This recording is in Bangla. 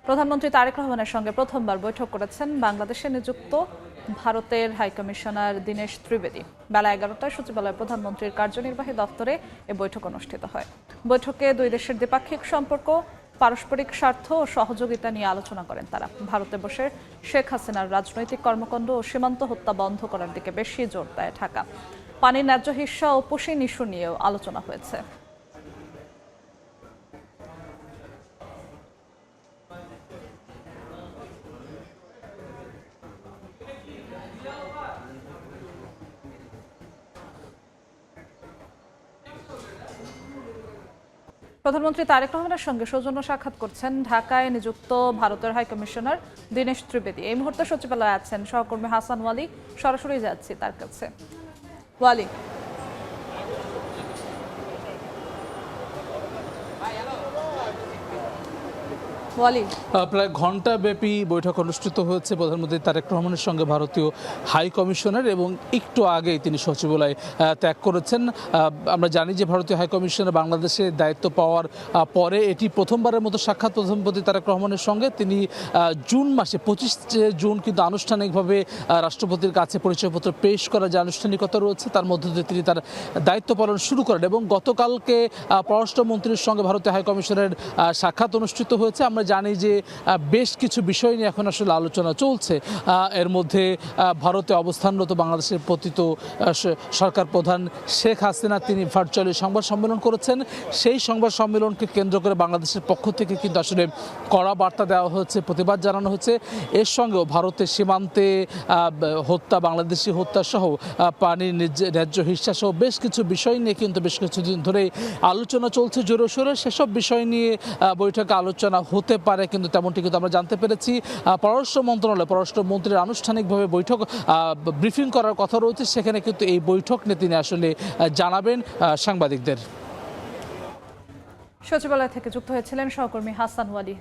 প্রধানমন্ত্রী তারেক রহমানের সঙ্গে প্রথমবার বৈঠক করেছেন বাংলাদেশে নিযুক্ত ভারতের হাইকমিশনার দীনেশ ত্রিবেদী। বেলা 11টায় সচিবালয়ে প্রধানমন্ত্রীর কার্যনির্বাহী দপ্তরে এ বৈঠক অনুষ্ঠিত হয়। বৈঠকে দুই দেশের দ্বিপাক্ষিক সম্পর্ক, পারস্পরিক স্বার্থ ও সহযোগিতা নিয়ে আলোচনা করেন তারা। ভারতে বসে শেখ হাসিনার রাজনৈতিক কর্মকাণ্ড ও সীমান্ত হত্যা বন্ধ করার দিকে বেশি জোর দেয় ঢাকা। পানির ন্যায্য হিস্যা ও পুশিন ইস্যু নিয়েও আলোচনা হয়েছে। প্রধানমন্ত্রী তারেক রহমানের সঙ্গে সৌজন্য সাক্ষাৎ করছেন ঢাকায় নিযুক্ত ভারতের হাইকমিশনার দীনেশ ত্রিবেদী। এই মুহূর্তে সচিবালয়ে আছেন সহকর্মী হাসান ওয়ালি। সরাসরি যাচ্ছি তার কাছে। ওয়ালি, প্রায় ঘণ্টাব্যাপী বৈঠক অনুষ্ঠিত হয়েছে প্রধানমন্ত্রী তারেক রহমানের সঙ্গে ভারতীয় হাই কমিশনার, এবং একটু আগেই তিনি সচিবালয় ত্যাগ করেছেন। আমরা জানি যে ভারতীয় হাই কমিশনার বাংলাদেশে দায়িত্ব পাওয়ার পরে এটি প্রথমবারের মতো সাক্ষাৎ প্রধানমন্ত্রী তারেক রহমানের সঙ্গে। তিনি জুন মাসে 25 জুন কিন্তু আনুষ্ঠানিকভাবে রাষ্ট্রপতির কাছে পরিচয়পত্র পেশ করার যে আনুষ্ঠানিকতা রয়েছে তার মধ্য দিয়ে তিনি তার দায়িত্ব পালন শুরু করেন, এবং গতকালকে পররাষ্ট্রমন্ত্রীর সঙ্গে ভারতীয় হাই কমিশনের সাক্ষাৎ অনুষ্ঠিত হয়েছে। আমরা জানি যে বেশ কিছু বিষয় নিয়ে এখন আসলে আলোচনা চলছে। এর মধ্যে ভারতে অবস্থানরত বাংলাদেশের পতিত সরকার প্রধান শেখ হাসিনা তিনি ভার্চুয়ালি সংবাদ সম্মেলন করেছেন। সেই সংবাদ সম্মেলনকে কেন্দ্র করে বাংলাদেশের পক্ষ থেকে কিন্তু আসলে কড়া বার্তা দেওয়া হয়েছে, প্রতিবাদ জানানো হয়েছে। এর সঙ্গেও ভারতের সীমান্তে হত্যা, বাংলাদেশি হত্যা সহ পানির ন্যায্য হিস্যা সহ বেশ কিছু বিষয় নিয়ে কিন্তু বেশ কিছুদিন ধরে আলোচনা চলছে জোরে সোরে। সেসব বিষয় নিয়ে বৈঠকে আলোচনা হতে পারে, কিন্তু তেমনটি কিন্তু আমরা জানতে পেরেছি। পররাষ্ট্র মন্ত্রণালয় পররাষ্ট্রমন্ত্রীর আনুষ্ঠানিকভাবে বৈঠক ব্রিফিং করার কথা রয়েছে, সেখানে কিন্তু এই বৈঠক নিয়ে তিনি আসলে জানাবেন সাংবাদিকদের। সচিবালয় থেকে যুক্ত হয়েছিলেন সহকর্মী হাসান ওয়ালি।